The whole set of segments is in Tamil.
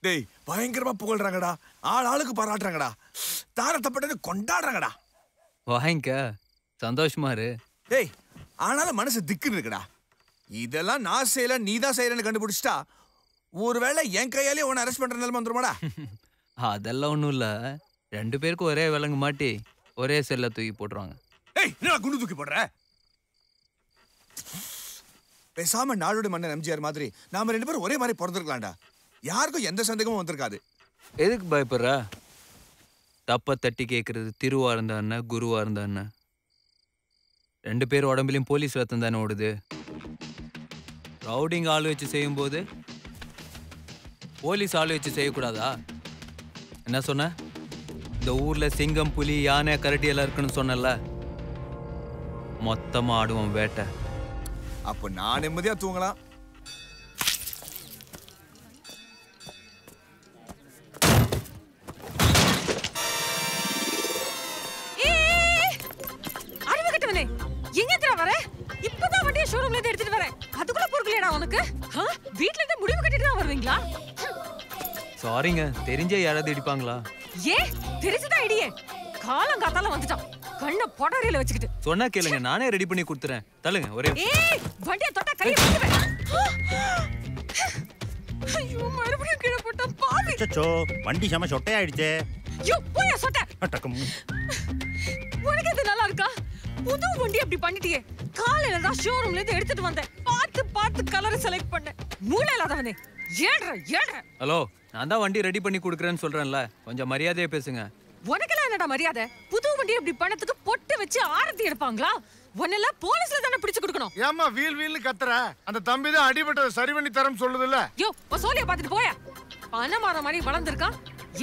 டேய் பயங்கரமா புகழ்றாங்கடா, ஆளுக்கு பாராட்டுறாங்கடா, தாரத்தப்பட்டது கொண்டாடுறாங்கடா. வாங்கிக்க, சந்தோஷமா இரு. டேய் ஆனாலும் மனசு திக்குன்னு இருக்குடா. இதெல்லாம் நான் செய்யல நீதான் செய்யலன்னு கண்டுபிடிச்சிட்டா ஒருவேளை என் கையாலே உன்னை அரெஸ்ட் பண்ற நிலைமை வந்துருமாடா? அதெல்லாம் ஒன்றும் இல்லை, 2 பேருக்கும் ஒரே விலங்கு மாட்டி ஒரே செல்ல தூக்கி போட்டுருவாங்க. ஏய் என்ன குண்டு தூக்கி போடுற? பேசாம நாடோட மன்னன் எம்ஜிஆர் மாதிரி நாம 2 பேரும் ஒரே மாதிரி பிறந்திருக்கலாம்டா. யாருக்கும் எந்த சந்தேகமும் வந்திருக்காது. எதுக்கு பயப்படுற? தப்ப தட்டி கேட்கறது திருவா இருந்தா என்ன, குருவா இருந்தா என்ன? 2 பேர் உடம்புலையும் போலீஸ் ரத்தம் தானே ஓடுது. ரவுடிங் ஆள் வச்சு செய்யும் போது போலீஸ் ஆள் வச்சு செய்யக்கூடாதா? என்ன சொன்ன? இந்த ஊர்ல சிங்கம், புலி, யானை, கரடி எல்லாம் இருக்குன்னு சொன்னல, மொத்தமா ஆடுவோம் வேட்டை. அப்ப நான் நிம்மதியா தூங்கலாம். இப்பதான் வண்டியை ஷோரூம்ல இருந்து எடுத்துட்டு வரேன், அதுக்குள்ள பொறுக்கலையடா உனக்கு? வீட்ல இருந்து முடிவு கட்டிட்டு தான் வருவீங்களா? சாரிங்க, தெரிஞ்சே யாராவது இடிப்பாங்களா? ஏ தெரிஞ்சுதான் இடியே, காலங்காத்தால வந்துட்டான் கண்ண பொடரியில வச்சுக்கிட்டு. சொன்னா கேளுங்க, நானே ரெடி பண்ணி கொடுத்துறேன். தள்ளுங்க ஒரே. ஏய் வண்டியை தொட்டா கையை பிடிச்சுவேன். ஐயோ மறுபடியும் கீழே போட்ட பாவி. அச்சச்சோ வண்டி சம சொட்டையாயிடுச்சே. யோ போயா சொட்ட. டக்கம். உனக்கு இது நல்லா இருக்கா? புது வண்டி அப்படி பண்ணிட்டியே. காலையில தான் ஷோரூம்ல இருந்து எடுத்துட்டு வந்தேன், பார்த்து கலர் செலக்ட் பண்ணேன். மூளை இல்லாதவனே ஏழ்ற. ஹலோ, நான் தான் வண்டி ரெடி பண்ணி கொடுக்குறேன்னு சொல்றேன்ல, கொஞ்சம் மரியாதையா பேசுங்க. உனக்கெல்லாம் என்னடா மரியாதை? புது வண்டி இப்படி பண்ணதுக்கு பொட்டு வச்சு ஆரத்தி எடுப்பாங்களா? உன்னெல்லாம் போலீஸ்ல தானே பிடிச்சு கொடுக்கணும். ஏமா வீல்னு கத்துற? அந்த தம்பி தான் அடிபட்டதை சரி பண்ணி தரம் சொல்லுதுல்ல. யோ சோலியா பாத்துட்டு போயா. பணமாற மாதிரி வளர்ந்துருக்கான்.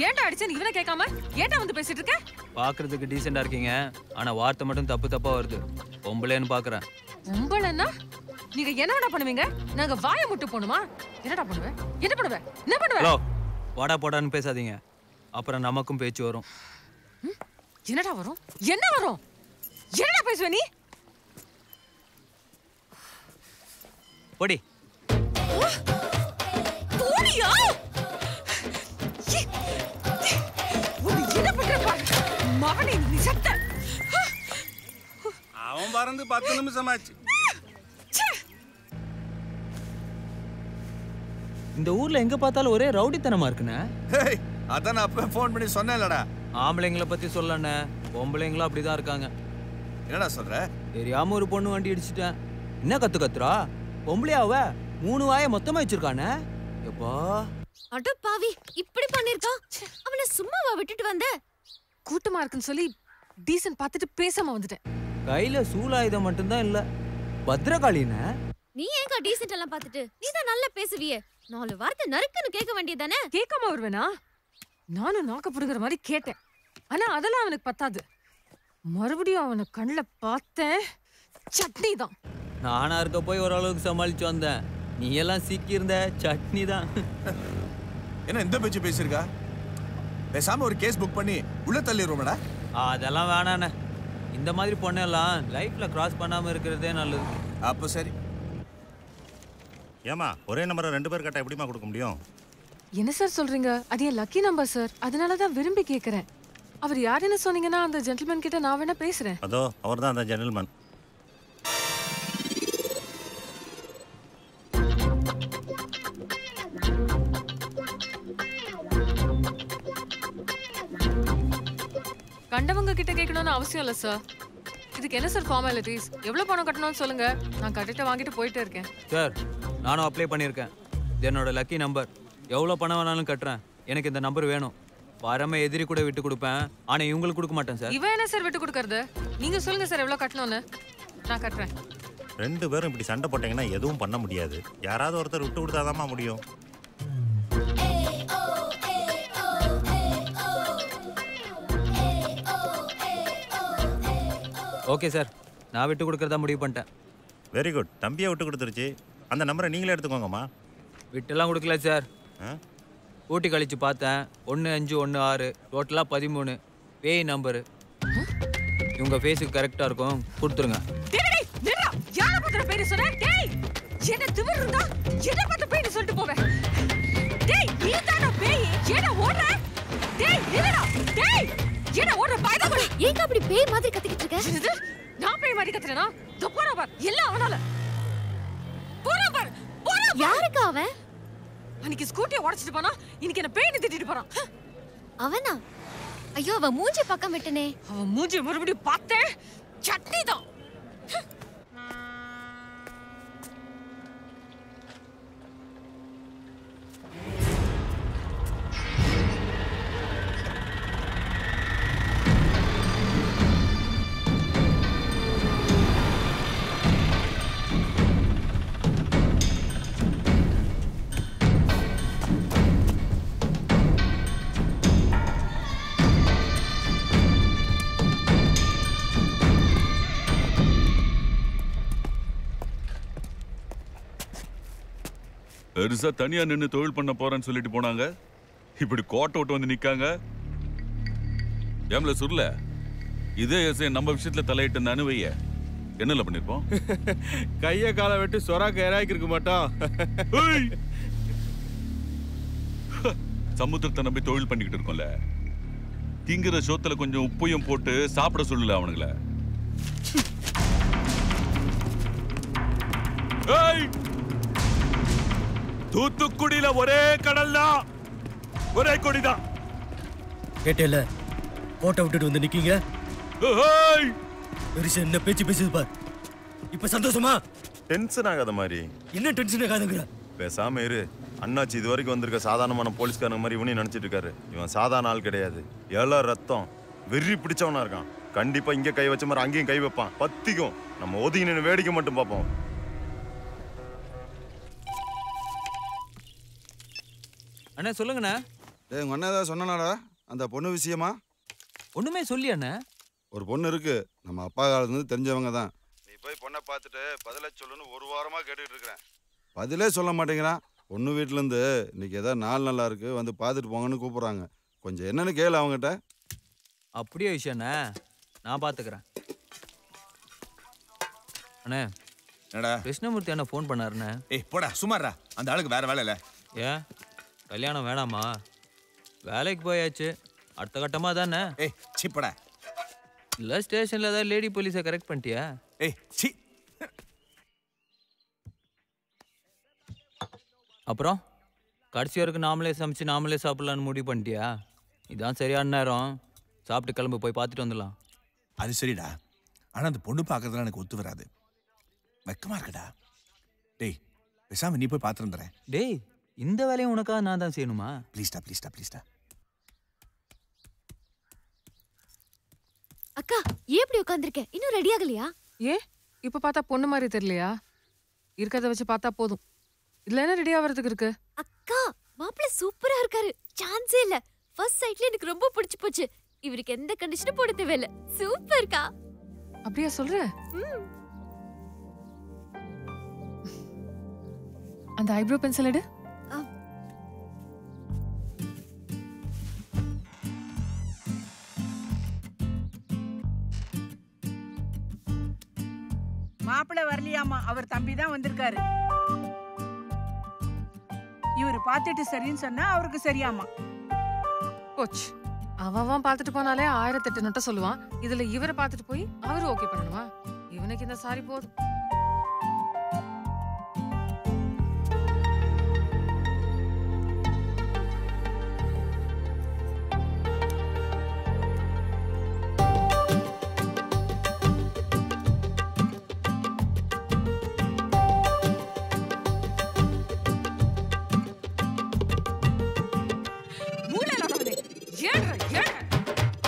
ஏன்டா அடிச்சேன்னு இவனை கேட்காம ஏன்டா வந்து பேசிட்டு இருக்க? பாக்குறதுக்கு டீசெண்டா இருக்கீங்க, ஆனா வார்த்தை மட்டும் தப்பா வருது. பொம்பளைன்னு பாக்குறேன். பொம்பளைன்னா நீங்க என்னடா பண்ணுவீங்க? நாங்க வாயை முட்டு போணுமா? என்னடா பண்ணுவேன்? என்ன பண்ணுவேன்? ஹலோ, வாடா போடான்னு பேசாதீங்க, அப்புறம் நமக்கும் பேச்சு வரும். என்னடா வரும்? என்னடா பேசுவ நீ? போடி. போடியா? என்ன பண்ற பாரு மகனே, நீ சத்த. அவன் பறந்து 10 நிமிஷம் ஆச்சு. இந்த ஊர்ல எங்க பார்த்தாலும் ஒரே ரவுடித்தனமா இருக்குண்ணே. அதான் நான் அப்ப ஃபோன் பண்ணி சொன்னேன்லடா. ஆம்பளைங்களை பத்தி சொல்லண்ணே, பொம்பளைங்களும் அப்படிதான் இருக்காங்க. என்னடா சொல்ற? தெரியாம ஒரு பொண்ணு வண்டி அடிச்சுட்டேன். என்ன கத்துறா? பொம்பளையாவ 3 வாயை மொத்தமா வச்சிருக்கானே. எப்பா அட பாவி, இப்படி பண்ணிருக்கான். அவனை சும்மாவா விட்டுட்டு வந்த? கூட்டமா இருக்குன்னு சொல்லி டீசன்ட் பார்த்துட்டு பேசாம வந்துட்டேன். கையில சூலாயுதம் மட்டும்தான் இல்ல, பத்ரகாளின்னு. நீ ஏங்க டீசன்ட் எல்லாம் பார்த்துட்டு? நீ தான் நல்லா பேசுவியே, 4 வார்த்தை நறுக்குன்னு கேட்க வேண்டியதானே? கேட்காம வருவேனா? நானும் நாக்க புடுங்குற மாதிரி கேட்டேன், ஆனா அதெல்லாம் அவனுக்கு பத்தாது. மறுபடியும் அவனை கண்ணுல பார்த்தேன், சட்னி தான். நானா இருக்க போய் ஓரளவுக்கு சமாளிச்சு வந்தேன், நீ எல்லாம் சிக்கி இருந்த சட்னி தான். என்ன இந்த பேச்சு பேசிருக்கா? பேசாம ஒரு கேஸ் புக் பண்ணி உள்ள தள்ளிடுவோம்டா. அதெல்லாம் வேணாண்ணே, இந்த மாதிரி பொண்ணெல்லாம் லைஃப்ல கிராஸ் பண்ணாம இருக்கிறதே நல்லது. அப்போ சரி. ஏமா ஒரே நம்பரை 2 பேர் கட்ட எப்படிமா கொடுக்க முடியும்? என்ன சார் சொல்றீங்க? அது என் லக்கி நம்பர் சார், அதனாலதான் விரும்பி கேக்குறேன். அவர் யாருன்னு சொன்னீங்கன்னா அந்த ஜென்டில்மேன் கிட்ட நான் வேணா பேசுறேன். அதோ அவர் தான் அந்த ஜென்டில்மேன். கண்டவங்க கிட்ட கேட்கணும்னு அவசியம் இல்ல சார். இதுக்கு என்ன சார் ஃபார்மாலிட்டிஸ்? எவ்வளவு பணம் கட்டணும்னு சொல்லுங்க, நான் கட்டிட்டு வாங்கிட்டு போயிட்டே இருக்கேன். சார், நானும் அப்ளை பண்ணியிருக்கேன், இது என்னோட லக்கி நம்பர். எவ்வளோ பணம் வேணாலும் கட்டுறேன், எனக்கு இந்த நம்பர் வேணும். வரமே எதிரி கூட விட்டு கொடுப்பேன், ஆனா இவங்களுக்கு கொடுக்க மாட்டேன் சார். இவன் என்ன சார் விட்டு கொடுக்கறது? நீங்க சொல்லுங்க சார் எவ்வளவு கட்டணும்னு, நான் கட்டுறேன். 2 பேரும் இப்படி சண்டை போட்டீங்கன்னா எதுவும் பண்ண முடியாது. யாராவது ஒருத்தர் விட்டு கொடுத்தாதாம்மா முடியும். ஓகே சார், நான் விட்டு கொடுக்கறதா முடிவு பண்ணிட்டேன். வெரி குட், தம்பியை விட்டு கொடுத்துருச்சு. அந்த நம்பரை நீங்களே எடுத்துக்கோங்கம்மா. விட்டுலாம் கொடுக்கல சார், ஊட்டி கழிச்சு பார்த்தேன். 1516 டோட்டலாக 13 பேய் நம்பரு. இவங்க ஃபேஸுக்கு கரெக்டாக இருக்கும், கொடுத்துருங்க. யாரை பத்திர பேரு சொன்ன? என்ன திமிர் இருந்தா என்ன பத்த பேரு சொல்லிட்டு போவேன். ஏங்க அப்படி பேய் மாதிரி கத்திக்கிட்டு இருக்க? என்னது? நான் பேய் மாதிரி கத்துறேனா? போறா பார், எல்லாம் அவனால. போறா பார், போறா பார். யாருக்கு அவன்? அன்னைக்கு ஸ்கூட்டியை உடைச்சிட்டு போனா, இன்னைக்கு என்ன பேய்னு திட்டிட்டு போறான். அவனா? ஐயோ, அவன் மூஞ்சி பக்கம் விட்டனே. அவன் மூஞ்சி மறுபடியும் பார்த்தேன், சட்னி தான். பெருசா தனியா நின்று தொழில் பண்ண போறேன்னு சொல்லிட்டு போனாங்க. இப்படி கோட்டை விட்டு வந்து நிக்காங்க. ஏம்ல சுருல இதே எஸ்ஐ நம்ம விஷயத்துல தலையிட்டு இருந்தானு வைய, என்னல பண்ணிருப்போம்? கைய காலை வெட்டி சொராக்க இறாக்கி இருக்க மாட்டோம். சமுத்திரத்தை நம்பி தொழில் பண்ணிக்கிட்டு இருக்கோம்ல, திங்கிற சோத்துல கொஞ்சம் உப்பையும் போட்டு சாப்பிட சொல்லல அவனுங்கள. தூத்துக்குடியில ஒரே கடல் தான், ஒரே கொடிதான். கேட்டேல கோட்டை விட்டுட்டு வந்து நிக்கீங்க. பெருசா என்ன பேச்சு பேசுது பார். இப்ப சந்தோஷமா? டென்ஷன் ஆகாத மாதிரி. என்ன டென்ஷன் ஆகாதுங்கிற? பேசாம இரு. அண்ணாச்சி இது வரைக்கும் வந்திருக்க சாதாரணமான போலீஸ்காரங்க மாதிரி இவனையும் நினைச்சிட்டு இருக்காரு. இவன் சாதாரண ஆள் கிடையாது. எல்லாம் ரத்தம் வெறி பிடிச்சவனா இருக்கான். கண்டிப்பா இங்க கை வச்ச மாதிரி அங்கேயும் கை வைப்பான். பத்திக்கும். நம்ம ஒதுங்கி நின்று வேடிக்கை மட்டும் பார்ப்போம். அண்ணா சொல்லுங்கண்ணா. உங்க அண்ணா ஏதாவது சொன்னாடா அந்த பொண்ணு விஷயமா? ஒண்ணுமே சொல்லி அண்ணா. ஒரு பொண்ணு இருக்கு, நம்ம அப்பா காலத்துலேருந்து தெரிஞ்சவங்க தான். நீ போய் பொண்ணை பார்த்துட்டு பதிலே சொல்லுன்னு ஒரு வாரமாக கேட்டுக்கிட்டு இருக்கிறேன். பதிலே சொல்ல மாட்டேங்கிறான். பொண்ணு வீட்டிலேருந்து இன்னைக்கு ஏதாவது நாள் நல்லா இருக்கு, வந்து பார்த்துட்டு போங்கன்னு கூப்பிட்றாங்க. கொஞ்சம் என்னன்னு கேளு அவங்ககிட்ட. அப்படியே விஷயண்ணே, நான் பார்த்துக்கிறேன். அண்ணே என்னடா கிருஷ்ணமூர்த்தி அண்ணா ஃபோன் பண்ணாருண்ணே. ஏய் போடா சுமாரா, அந்த ஆளுக்கு வேற வேலை இல்லை. ஏன் கல்யாணம் வேணாமா? வேலைக்கு போயாச்சு, அடுத்த கட்டமாக தானே. ஏய் சிப்படா. இல்லை ஸ்டேஷனில் ஏதாவது லேடி போலீஸை கரெக்ட் பண்ணிட்டியா? ஏய் சி. அப்புறம் கடைசி வரைக்கும் நாமளே சமைச்சு நாமளே சாப்பிட்லான்னு முடிவு பண்ணிட்டியா? இதான் சரியான நேரம், சாப்பிட்டு கிளம்பு, போய் பார்த்துட்டு வந்துடலாம். அது சரிடா, ஆனால் அந்த பொண்ணு பார்க்கறதுலாம் எனக்கு ஒத்து வராது, வெக்கமா இருக்கடா. டேய் பேசாம நீ போய் பார்த்துருந்துறேன். டேய் இந்த வேலையும் உனக்காக நான் தான் செய்யணுமா? ப்ளீஸ்டா ப்ளீஸ்டா ப்ளீஸ்டா. அக்கா ஏன் இப்படி உட்கார்ந்திருக்க? இன்னும் ரெடி ஆகலையா? ஏன் இப்ப பார்த்தா பொண்ணு மாதிரி தெரியலையா? இருக்கறத வச்சு பார்த்தா போதும். இதுல என்ன ரெடி ஆவறதுக்கு இருக்கு? அக்கா மாப்பிள்ள சூப்பரா இருக்காரு, சான்ஸே இல்ல. ஃபர்ஸ்ட் சைட்ல எனக்கு ரொம்ப பிடிச்சு போச்சு. இவருக்கு எந்த கண்டிஷனும் போட தேவையில்ல. சூப்பர்க்கா. அப்படியே சொல்ற? அந்த ஐப்ரோ பென்சில் எடு. மாப்பிள்ள வரலையாமா, அவர் தம்பி தான் வந்திருக்காரு. இவர் பார்த்துட்டு சரின்னு சொன்னா அவருக்கு சரியாமா. போச்சு, அவன் பார்த்துட்டு போனாலே 1008 நொட்ட சொல்லுவான். இதுல இவரை பார்த்துட்டு போய் அவரு ஓகே பண்ணணுமா? இவனுக்கு இந்த சாரி போதும்.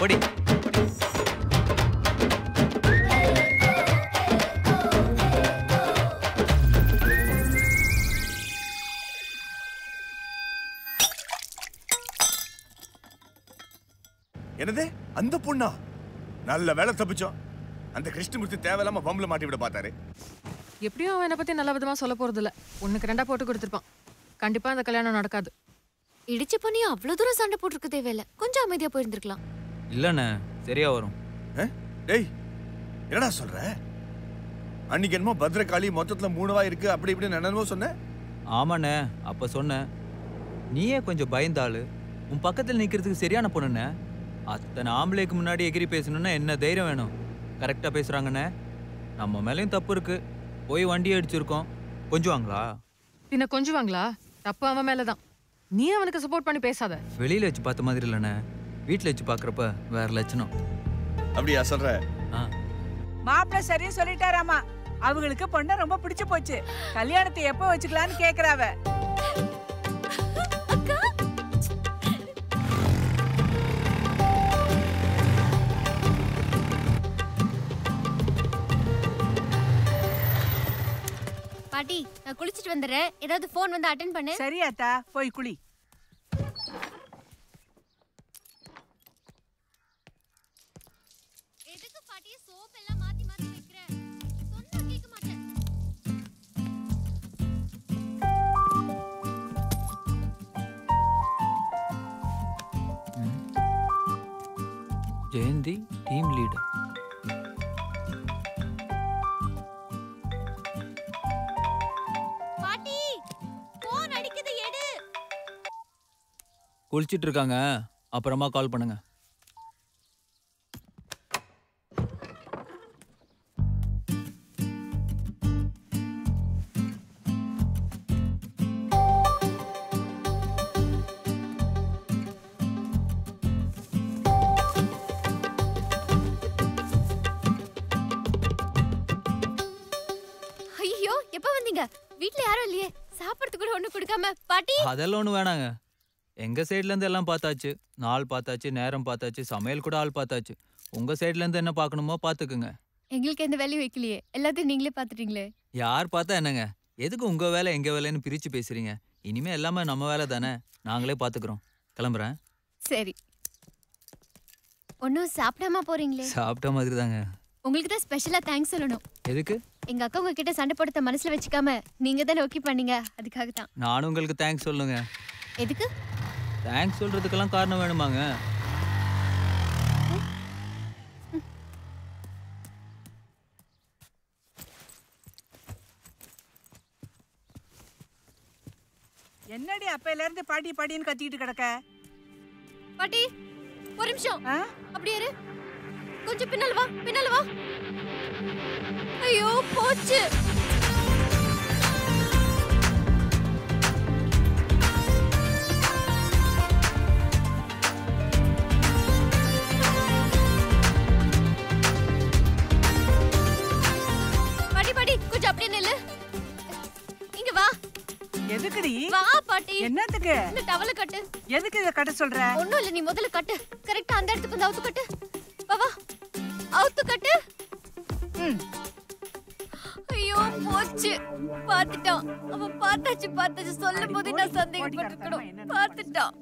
படி. என்னது அந்த பொண்ணா? நல்ல வேலை தப்பிச்சோம். அந்த கிருஷ்ணமூர்த்தி தேவையில்லாம பம்புல மாட்டி விட பார்த்தாரு. எப்படியும் அவன் என்னை பத்தி நல்ல விதமா சொல்ல போறது இல்ல. ஒண்ணுக்கு ரெண்டா போட்டு கொடுத்துருப்பான். கண்டிப்பா அந்த கல்யாணம் நடக்காது. இடிச்ச பண்ணி அவ்வளவு தூரம் சண்டை போட்டுருக்க தேவையில்ல. கொஞ்சம் அமைதியா போயிருந்திருக்கலாம். இல்லண்ணே சரியா வரும். டேய் என்னடா சொல்ற? அன்னைக்கு என்னமோ பத்ரகாளி மொத்தத்துல 3 வாய் இருக்கு அப்படி இப்படி என்னமோ சொன்ன. ஆமாண்ணே அப்ப சொன்ன. நீயே கொஞ்சம் பயந்தாளு, உன் பக்கத்துல நிக்கிறதுக்கு சரியான பொண்ணுண்ணே. அத்தனை ஆம்பளைக்கு முன்னாடி எகிரி பேசணும்னா என்ன தைரியம் வேணும்? கரெக்டா பேசுறாங்கண்ணே. நம்ம மேலேயும் தப்பு இருக்கு. போய் வண்டி அடிச்சிருக்கோம். கொஞ்சுவாங்களா? பின்ன கொஞ்சுவாங்களா? தப்பு அவன் மேலதான். நீ அவனுக்கு சப்போர்ட் பண்ணி பேசாத. வெளியில வச்சு பார்த்த மாதிரி இல்லைண்ணே. வீட்டில் வச்சு பார்க்குறப்ப வேற லட்சணம். அப்படியா சொல்ற? மாப்பிள்ள சரியா சொல்லிட்டாராமா. அவங்களுக்கு பொண்ணை ரொம்ப பிடிச்சு போச்சு. கல்யாணத்தை எப்போ வச்சுக்கலான்னு கேக்குறாவ. பாட்டி, நான் குளிச்சிட்டு வந்துடுறேன். ஏதாவது ஃபோன் வந்து அட்டெண்ட் பண்ணு. சரி அத்தா, போய் குளி. எதுக்கு பாட்டி சோப் எல்லாம் மாத்தி மாத்தி வைக்கிற? சொன்னா கேட்க மாட்டேன். Jayanthi team leader. பாட்டி, ஃபோன் அடிக்குது, எடு. குளிச்சிட்டு இருக்காங்க. அப்புறமா கால் பண்ணுங்க. ஐயோ, எப்ப வந்தீங்க? வீட்ல யாரும் இல்லையே. சாப்பிடுறதுக்கு கூட ஒண்ணு கொடுக்காம. பாட்டி, அதெல்லாம் ஒன்றும் வேணாங்க. எங்க சைட்ல இருந்து எல்லாம் பார்த்தாச்சு. நாள் பார்த்தாச்சு, நேரம் பார்த்தாச்சு, சமையல் கூட ஆள் பார்த்தாச்சு. உங்க சைட்ல இருந்து என்ன பார்க்கணுமோ பார்த்துக்குங்க. எங்களுக்கு எந்த வேலையும் வைக்கலையே. எல்லாத்தையும் நீங்களே பார்த்துட்டீங்களே. யார் பார்த்தா என்னங்க? எதுக்கு உங்க வேலை எங்க வேலைன்னு பிரிச்சு பேசுறீங்க? இனிமே எல்லாமே நம்ம வேலை தானே. நாங்களே பார்த்துக்கிறோம். கிளம்புறேன். சரி. ஒன்னும் சாப்பிடாம போறீங்களே? சாப்பிட்ட மாதிரி தாங்க. உங்களுக்கு தான் ஸ்பெஷலா தேங்க்ஸ் சொல்லணும். எதுக்கு? எங்க அக்கா உங்ககிட்ட சண்டை போடுறத மனசுல வச்சுக்காம நீங்க தான் ஓகே பண்ணீங்க. அதுக்காக தான். நானும் உங்களுக்கு தேங்க்ஸ் சொல்லுங்க. எதுக்கு? தேங்க்ஸ் சொல்றதுக்கெல்லாம் காரணம் வேணுமாங்க? என்னடி அப்பையில இருந்து பாட்டி பாட்டின்னு கத்திக்கிட்டு கிடக்க? பாட்டி, ஒரு நிமிஷம். அப்படியே இரு. கொஞ்சம் பின்னால வா, பின்னால வா. ஐயோ, போச்சு. பாட்டி, பாட்டி, கொஞ்சம் அப்படியே நில்லு. இங்க வா. எதுக்குடி? வா பாட்டி. என்னத்துக்கு? இந்த டவல கட்டு. எதுக்கு இத கட்ட சொல்ற? ஒண்ணும் இல்ல, நீ முதல்ல கட்டு. கரெக்ட்டா அந்த இடத்துக்கு வந்து அவுத்து கட்டு. வா வா. அவுத்து கட்டு. ஐயோ, போச்சு. பாத்துட்டான். அவன் பார்த்தாச்சு சொல்லும் போது நான் சந்தேகப்பட்டிருக்கணும். பார்த்துட்டான்.